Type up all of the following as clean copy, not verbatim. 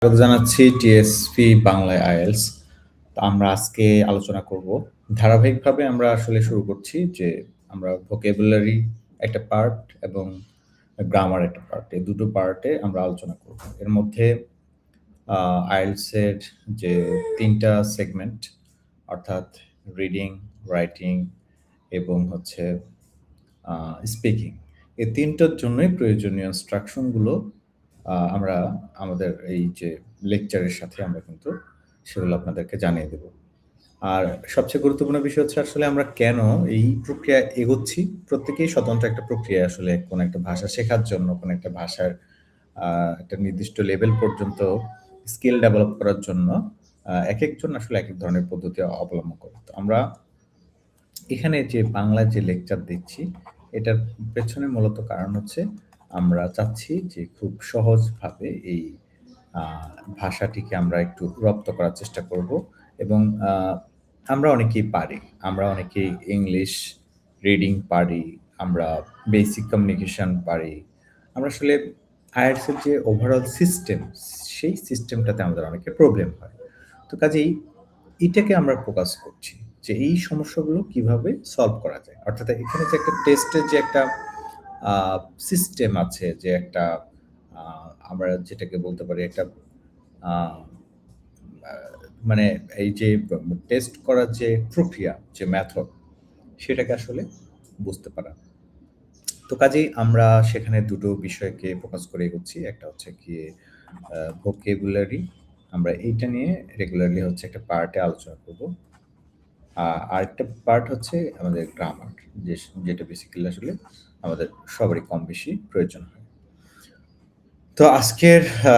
স্বাগত জানাচ্ছি টিএসপি বাংলায় আইএলস। তো আমরা আজকে আলোচনা করব। ধারাবাহিকভাবে আমরা আসলে শুরু করছি যে আমরা ভোকাবুলারি একটা পার্ট এবং গ্রামার একটা পার্ট। এই দুটো পার্টে আমরা আলোচনা করব। এর মধ্যে আইএলস এর যে ৩ টা সেগমেন্ট অর্থাৎ রিডিং, রাইটিং এবং হচ্ছে স্পিকিং। এই ৩ টার জন্যই প্রয়োজনীয় ইনস্ট্রাকশন গুলো আমরা আমাদের এই যে লেকচারের সাথে আমরা কিন্তু সেগুলো আপনাদেরকে জানিয়ে দেব। আর সবচেয়ে গুরুত্বপূর্ণ বিষয় হচ্ছে আসলে আমরা কেন এই প্রক্রিয়ায় এগোচ্ছি? প্রত্যেকেই স্বতন্ত্র একটা প্রক্রিয়া আসলে কোনো একটা ভাষা শেখার জন্য, কোনো একটা ভাষার আ একটা নির্দিষ্ট লেভেল পর্যন্ত স্কিল ডেভেলপ করার জন্য একেকজন আসলে একেক ধরনের পদ্ধতি অবলম্বন করে। তো আমরা এখানে যে বাংলার যে লেকচার দিচ্ছি, এটার পেছনে মূলত কারণ হচ্ছে আমরা চাচ্ছি যে খুব সহজভাবে এই আ ভাষাটিকে আমরা একটু রপ্ত করার চেষ্টা করব এবং আমরা অনেকেই পারি। আমরা অনেকেই ইংলিশ রিডিং পারি, আমরা বেসিক কমিউনিকেশন পারি। আমরা আসলে IELTS এর যে ওভারঅল সিস্টেম, সেই সিস্টেমটাতে আমাদের অনেকের প্রবলেম হয়। তো কাজেই এটাকে আমরা ফোকাস করছি যে এই সমস্যাগুলো কিভাবে সলভ করা যায়। অর্থাৎ এখানে যে একটা টেস্টের যে একটা আ সিস্টেম আছে যে একটা আ আমরা যেটাকে বলতে পারি একটা আ আ মানে এই যে টেস্ট করার যে প্রক্রিয়া, যে মেথড সেটাকে আসলে বুঝতে পারা। তো কাজেই আমরা সেখানে ২ টো বিষয়কে ফোকাস করে এগোচ্ছি। একটা হচ্ছে গিয়ে ভোকাবুলারি। আমরা এইটা নিয়ে রেগুলারলি হচ্ছে একটা পার্টে আলোচনা করব। আরেকটা পার্ট হচ্ছে আমাদের গ্রামার। যেটা বেসিক্যালি আসলে আমাদের সবারই কম বেশি প্রয়োজন হয়। তো আজকের আ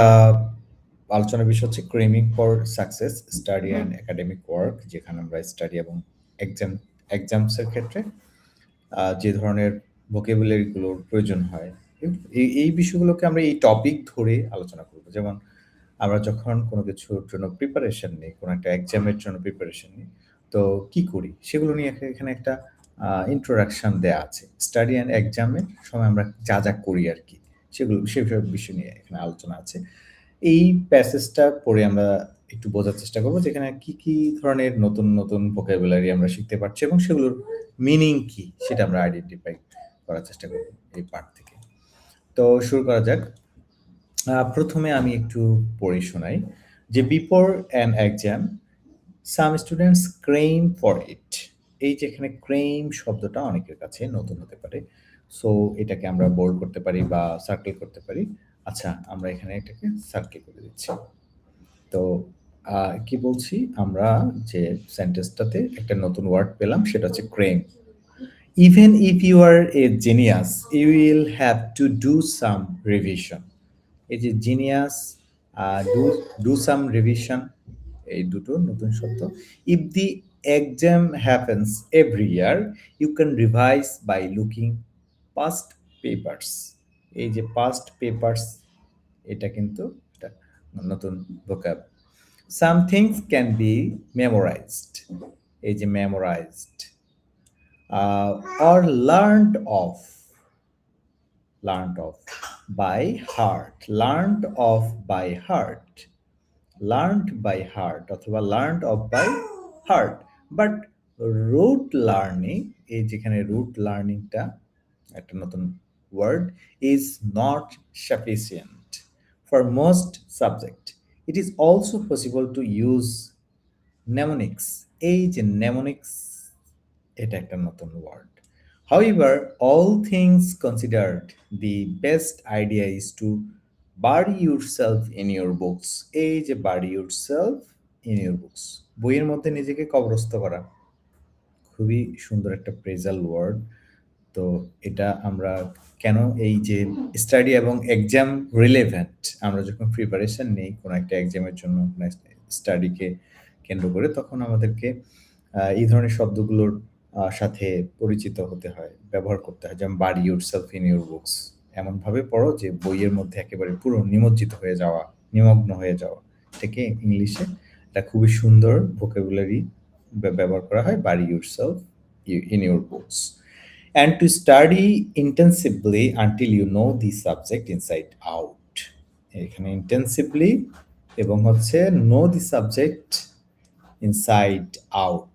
আলোচনার বিষয় হচ্ছে cramming for success study and academic work, যেখানে আমরা স্টাডি এবং এক্সাম এক্সামস এর ক্ষেত্রে যে ধরনের ভোকাবুলারি গুলোর প্রয়োজন হয়, এই বিষয়গুলোকে আমরা এই টপিক ধরে আলোচনা করব। যেমন আমরা যখন কোনো কিছুর জন্য প্রিপারেশন নেই, কোনো একটা এক্সামের জন্য প্রিপারেশন নিই, তো কি করি? সেগুলো নিয়ে এখানে একটা ইন্ট্রোডাকশন দেয়া আছে। স্টাডি অ্যান্ড এক্সামের সময় আমরা যা করি আরকি, সেসব বিষয় নিয়ে এখানে আলোচনা আছে। এই প্যাসেজটা পড়ে আমরা একটু বোঝার চেষ্টা করব যে এখানে কি ধরনের নতুন ভোকাবুলারি আমরা শিখতে পারছি এবং সেগুলোর মিনিং কি সেটা আমরা আইডেন্টিফাই করার চেষ্টা করব এই পার্ট থেকে। তো শুরু করা যাক। ১ম এ আমি একটু পড়ে শোনাই যে, "Before an exam, some students cram for it." এই যে এখানে ক্রেম শব্দটা অনেকের কাছে নতুন হতে পারে। সো এটাকে আমরা বোল্ড করতে পারি বা সার্কেল করতে পারি। আচ্ছা, আমরা এখানে এটাকে সার্কেল করে দিচ্ছি। তো আ কি বলছি? আমরা যে সেন্টেন্সটাতে একটা নতুন ওয়ার্ড পেলাম সেটা হচ্ছে ক্রেম। "Even if you are a genius, you will have to do some revision." এই যে genius, do do some revision, এই দুটো নতুন শব্দ। If the exam happens every year, you can revise by looking past papers. এই যে past papers, এটা কিন্তু একটা নতুন vocab. Some things can be memorised. এই যে memorised, or learned of by heart, learned by heart অথবা learned of by heart, but rote learning, এই যেখানে root লার্নিংটা একটা নতুন word, is not sufficient for most subject. It is also possible to use mnemonics. এই যে mnemonics, এটা একটা নতুন word. However, all things considered, the best idea is to bury yourself in your books. এই যে bury yourself in your books, বইয়ের মধ্যে নিজেকে কবরস্থ করা। খুবই সুন্দর একটা ফ্রেজাল ওয়ার্ড। তো এটা আমরা কেন এই যে স্টাডি এবং এক্সাম রিলেভেন্ট, আমরা যখন প্রিপারেশন নেই কোনো একটা এক্সামের জন্য, স্টাডিকে কেন্দ্র করে, তখন আমাদেরকে এই ধরনের শব্দগুলোর সাথে পরিচিত হতে হয়, ব্যবহার করতে হয়। যেমন bury yourself in your books, এমনভাবে পড়ো যে বইয়ের মধ্যে একেবারে পুরো নিমজ্জিত হয়ে যাওয়া, নিমগ্ন হয়ে যাওয়া। এটাকে ইংলিশে একটা খুবই সুন্দর ভোকাবুলারি ব্যবহার করা হয়, bury yourself in your books. And to study intensively until you know the subject inside out. এখানে intensively এবং হচ্ছে no the subject inside out.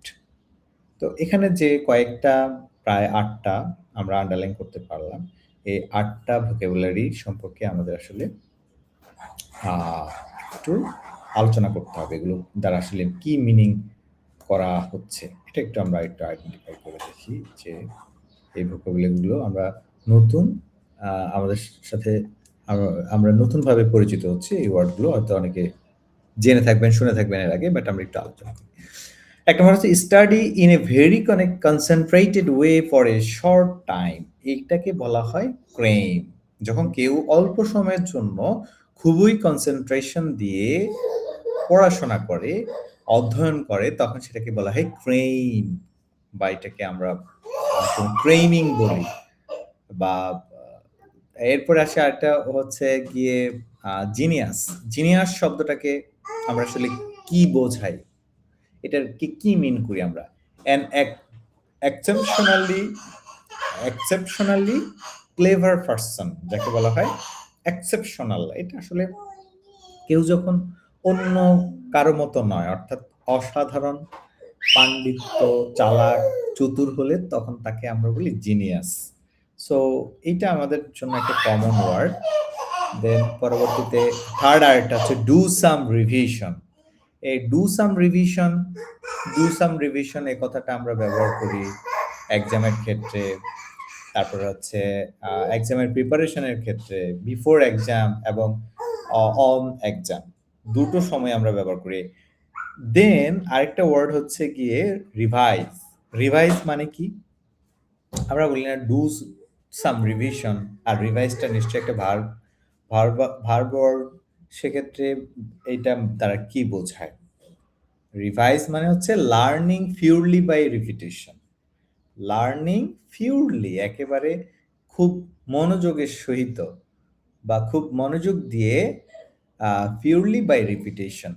তো এখানে যে কয়েকটা প্রায় ৮ টা আমরা আন্ডারলাইন করতে পারলাম। এই ৮ টা ভোকাবুলারি সম্পর্কে আমাদের আসলে আ একটু আলোচনা করতে হবে। এগুলো দ্বারা আসলে কি মিনিং করা হচ্ছে। এটা একটু আমরা একটু আইডেন্টিফাই করে দেখি যে এই ভোকাবুলারি গুলো আমরা নতুন আমাদের সাথে আ আমরা নতুনভাবে পরিচিত হচ্ছি। এই ওয়ার্ড গুলো হয়তো অনেকে জেনে থাকবেন, শুনে থাকবেন এর আগে। বাট আমরা একটু আলোচনা করি। একটা মানে হচ্ছে study in a very concentrated way for a short time. এইটাকে বলা হয় ক্রেইম। যখন কেউ অল্প সময়ের জন্য খুবই কনসেনট্রেশন দিয়ে পড়াশোনা করে, অধ্যয়ন করে তখন সেটাকে বলা হয় ক্রেইম বা এটাকে আমরা ক্রেইমিং বলি বা এরপরে আসে আরেকটা হচ্ছে গিয়ে জিনিয়াস। জিনিয়াস শব্দটাকে আমরা আসলে কি বোঝাই? এটার কি মিন করি আমরা? An exceptionally exceptionally clever person যাকে বলা হয় এক্সেপশনাল। এটা আসলে কেউ যখন অন্য কারো মতো নয় অর্থাৎ অসাধারণ পাণ্ডিত্য, চালাক, চতুর হলে তখন তাকে আমরা বলি জিনিয়াস। সো এইটা আমাদের জন্য একটা কমন ওয়ার্ড। দেন পরবর্তীতে থার্ড আরেকটা হচ্ছে ডু সাম রিভিশন। এই ডু সাম রিভিশন এই কথাটা আমরা ব্যবহার করি এক্সামের ক্ষেত্রে। তারপরে হচ্ছে এক্সামের প্রিপারেশনের ক্ষেত্রে, বিফোর এক্সাম এবং অন এক্সাম দুটো সময় আমরা ব্যবহার করি। দেন আরেকটা ওয়ার্ড হচ্ছে গিয়ে রিভাইজ। রিভাইজ মানে কি? আমরা বলি না ডু সাম রিভিশন আর রিভাইজটা নিশ্চয়ই একটা ভার্ব ভার্ব ওয়ার্ড। সেক্ষেত্রে এইটা দ্বারা কি বোঝায়? রিভাইজ মানে হচ্ছে learning purely by repetition. Learning purely একেবারে খুব মনোযোগের সহিত বা খুব মনোযোগ দিয়ে পিউরলি বাই রিপিটেশন।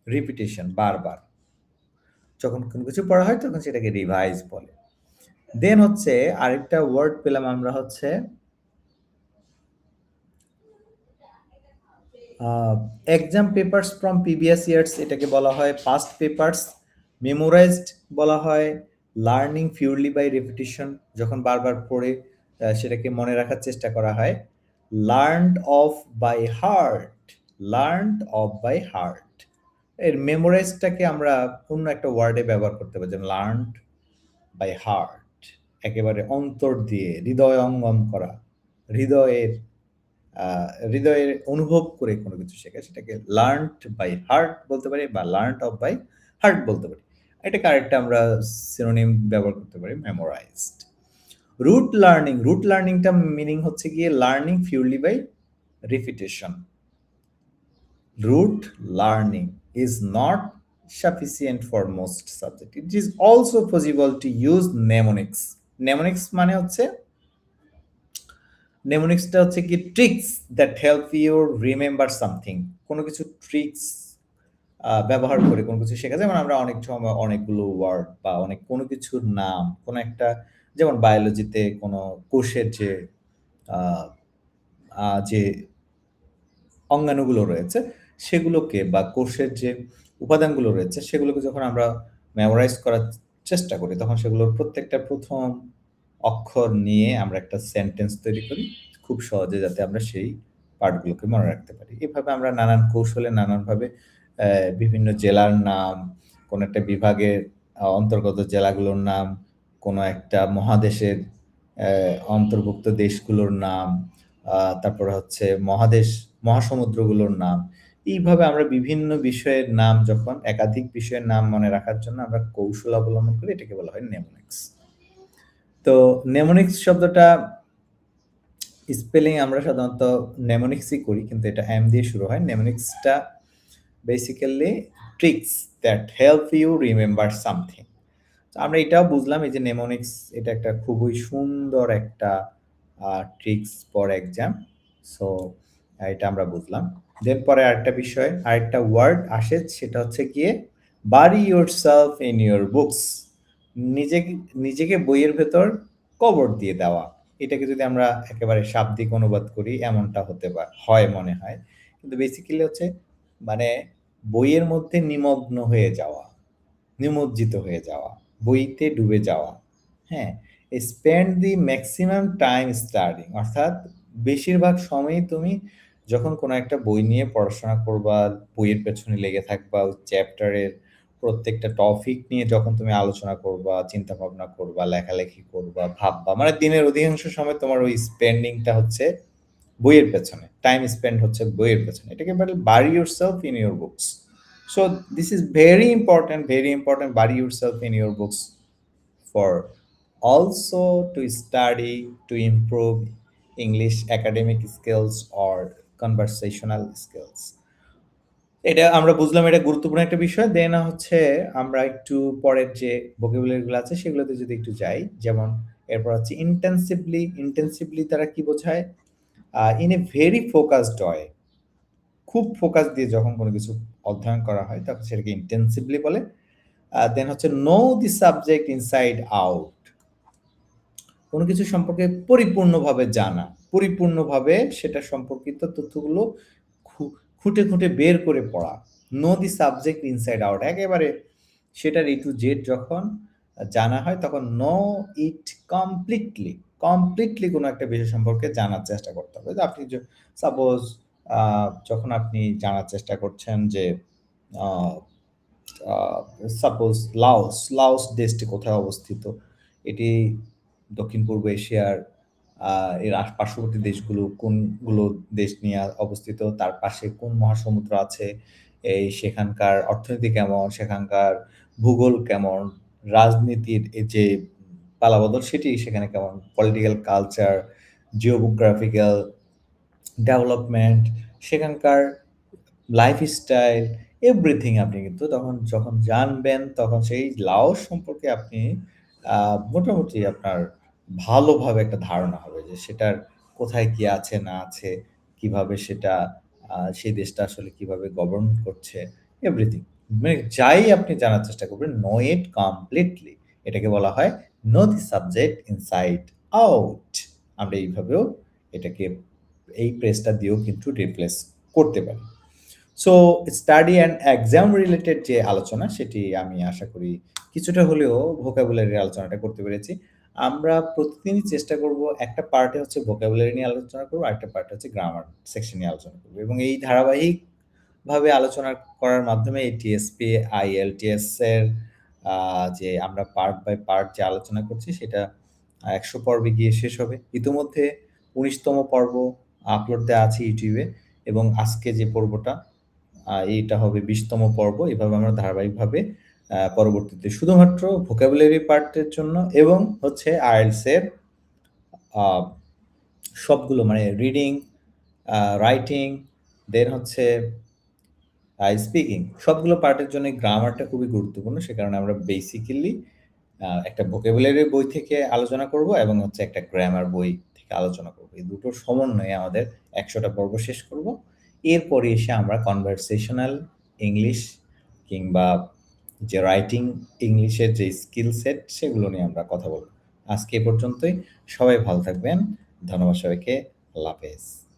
রিপিটেশন বারবার যখন কোনো কিছু পড়া হয় তখন সেটাকে রিভাইজ বলে। দেন হচ্ছে আরেকটা ওয়ার্ড পেলাম আমরা হচ্ছে exam papers from previous years. এটাকে বলা হয় পাস্ট পেপারস। মেমোরাইজড বলা হয় লার্নিং পিউরলি বাই রিপিটিশন। যখন বারবার পড়ে সেটাকে মনে রাখার চেষ্টা করা হয়। Learned of by heart. Learned of by heart. এর মেমোরাইজটাকে আমরা অন্য একটা ওয়ার্ডে ব্যবহার করতে পারি, যেমন লার্নড বাই হার্ট, একেবারে অন্তর দিয়ে হৃদয়ঙ্গম করা, হৃদয়ের হৃদয়ের অনুভব করে কোনো কিছু শেখা, সেটাকে লার্নড বাই হার্ট বলতে পারি বা লার্নড অফ বাই হার্ট বলতে পারি। এটাকে আরেকটা আমরা সিনোনিম ব্যবহার করতে পারি মেমোরাইজড। রুট লার্নিংটা মিনিং হচ্ছে গিয়ে learning purely by repetition. Rote learning is not sufficient for most subjects. It is also possible to use mnemonics. Mnemonics মানে হচ্ছে নেমোনিক্সটা হচ্ছে কি tricks that help you remember something. কোনো কিছু ট্রিক্স ব্যবহার করে কোনো কিছু শেখা যায়। যেমন আমরা অনেক সময় অনেকগুলো ওয়ার্ড বা কোনো কিছুর নাম, কোনো একটা যেমন বায়োলজিতে কোনো কোষের আহ, যে অঙ্গাণুগুলো রয়েছে সেগুলোকে বা কোষের যে উপাদানগুলো রয়েছে সেগুলোকে যখন আমরা মেমোরাইজ করার চেষ্টা করি তখন সেগুলোর প্রত্যেকটা প্রথম অক্ষর নিয়ে আমরা একটা সেন্টেন্স তৈরি করি খুব সহজে, যাতে আমরা সেই পার্টগুলোকে মনে রাখতে পারি। এভাবে আমরা নানান কৌশলে নানানভাবে বিভিন্ন জেলার নাম, কোনো একটা বিভাগের অন্তর্গত জেলাগুলোর নাম, কোনো একটা মহাদেশের অন্তর্ভুক্ত দেশগুলোর নাম, তারপরে হচ্ছে মহাসমুদ্রগুলোর নাম। এইভাবে আমরা বিভিন্ন বিষয়ের নাম যখন একাধিক বিষয়ের নাম মনে রাখার জন্য আমরা কৌশল অবলম্বন করি, এটাকে বলা হয় নেমোনিক্স। তো নেমোনিক্স শব্দটা স্পেলিং আমরা সাধারণত নেমোনিক্সই করি, কিন্তু এটা এম দিয়ে শুরু হয়। নেমোনিক্সটা basically tricks that help you remember something. আমরা এটাও বুঝলাম এই যে নেমোনিক্স এটা একটা খুবই সুন্দর একটা ট্রিক্স ফর এক্সাম। সো এটা আমরা বুঝলাম। দেন পরে আরেকটা বিষয়, আরেকটা ওয়ার্ড আসে, সেটা হচ্ছে গিয়ে bury yourself in your books. নিজেকে নিজেকে বইয়ের ভেতর কবর দিয়ে দেওয়া। এটাকে যদি আমরা একেবারে শাব্দিক অনুবাদ করি এমনটা হতে হয় মনে হয়, কিন্তু বেসিক্যালি হচ্ছে মানে বইয়ের মধ্যে নিমগ্ন হয়ে যাওয়া, নিমজ্জিত হয়ে যাওয়া, বইতে ডুবে যাওয়া। হ্যাঁ? স্পেন্ড দি ম্যাক্সিমাম টাইম স্টাডিং, অর্থাৎ বেশিরভাগ সময়ই তুমি যখন কোনো একটা বই নিয়ে পড়াশোনা করবা, বইয়ের পেছনে লেগে থাকবা, ওই চ্যাপ্টারের প্রত্যেকটা টপিক নিয়ে যখন তুমি আলোচনা করবা, চিন্তাভাবনা করবা, লেখালেখি করবা, ভাববা। মানে দিনের অধিকাংশ সময় তোমার ওই স্পেন্ডিংটা হচ্ছে বইয়ের পেছনে। টাইম স্পেন্ড হচ্ছে বইয়ের পেছনে। এটাকে বলে bury yourself in your books. So this is very important, very important. Bury yourself in your books for also to study, to improve English academic skills or conversational skills. এটা আমরা বুঝলাম, এটা গুরুত্বপূর্ণ একটা বিষয়। দেন হচ্ছে আমরা একটু পরের যে vocabulary গুলো আছে সেগুলোতে যদি একটু যাই। যেমন এরপর হচ্ছে intensively, intensively দ্বারা কি বোঝায়? In a very focused way, খুব ফোকাস দিয়ে যখন কোনো কিছু অধ্যয়ন করা হয় তখন সেটাকে ইন্টেন্সিভলি বলে। দেন হচ্ছে know the subject inside out, কোনো কিছু সম্পর্কে পরিপূর্ণভাবে জানা, পরিপূর্ণভাবে সেটা সম্পর্কিত তথ্যগুলো খুঁটে, খুঁটে বের করে পড়া। know the subject inside out, একেবারে সেটার A to Z যখন জানা হয় তখন know it completely, completely কোনো একটা বিষয় সম্পর্কে জানার চেষ্টা করতে হবে। যে আপনি সাপোজ যখন আপনি জানার চেষ্টা করছেন যে আ আ সাপোজ লাওস দেশটি কোথায় অবস্থিত? এটি দক্ষিণ-পূর্ব এশিয়ার আ এর পার্শ্ববর্তী দেশগুলো কোনগুলো দেশ নিয়ে অবস্থিত? তার পাশে কোন মহাসমুদ্র আছে? সেখানকার অর্থনীতি কেমন? সেখানকার ভূগোল কেমন? রাজনীতির এই যে পালাবদল সেটি সেখানে কেমন? পলিটিক্যাল কালচার, জিওগ্রাফিক্যাল ডেভেলপমেন্ট, সেখানকার লাইফস্টাইল, এভরিথিং আপনি কিন্তু তখন যখন জানবেন তখন সেই লাওস সম্পর্কে আপনি আ মোটামুটি আপনার ভালোভাবে একটা ধারণা হবে যে সেটার কোথায় কি আছে না আছে, কিভাবে সেটা সেই দেশটা আসলে কিভাবে গভর্ন করছে, এভরিথিং। মানে যাই আপনি জানার চেষ্টা করবেন, know it completely, এটাকে বলা হয় know the subject inside out। আমরা এইভাবেও এটাকে এই প্রেসটা দিয়েও কিন্তু রিপ্লেস করতে পারি। So study and exam related যে আলোচনা সেটি আমি আশা করি কিছুটা হলেও ভোকাবুলারি আলোচনাটা করতে পেরেছি। আমরা প্রতিদিনই চেষ্টা করব একটা পার্টে হচ্ছে ভোকাবুলারি নিয়ে আলোচনা করব, আরেকটা পার্টে হচ্ছে গ্রামার সেকশন নিয়ে আলোচনা করব। এবং এই ধারাবাহিকভাবে আলোচনা করার মাধ্যমে এই টিএসপি, আইএলটিএস এর যে আমরা পার্ট বাই পার্ট যে আলোচনা করছি সেটা ১০০ পর্বে গিয়ে শেষ হবে। ইতিমধ্যে ১৯ তম পর্ব আপলোড দেয়া আছে YouTube এ, এবং আজকে যে পর্বটা এইটা হবে ২০ তম পর্ব। এভাবে আমরা ধারাবাহিকভাবে পরবর্তীতে শুধুমাত্র ভোকাবুলারি পার্টের জন্য এবং হচ্ছে IELTS এর আ সবগুলো মানে রিডিং, রাইটিং, দেন হচ্ছে স্পিকিং, সবগুলো পার্টের জন্য গ্রামারটা খুবই গুরুত্বপূর্ণ। সে কারণে আমরা বেসিক্যালি একটা ভোকাবুলারি বই থেকে আলোচনা করব এবং হচ্ছে একটা গ্রামার বই থেকে আলোচনা করব। এই দুটোর সমন্বয়ে আমাদের ১০০ টা পর্ব শেষ করব। এরপরে এসে আমরা কনভারসেশনাল ইংলিশ কিংবা যে রাইটিং ইংলিশের যে স্কিল সেট সেগুলো নিয়ে আমরা কথা বলব। আজকে এ পর্যন্তই। সবাই ভালো থাকবেন। ধন্যবাদ সবাইকে। আল্লাহ হাফেজ।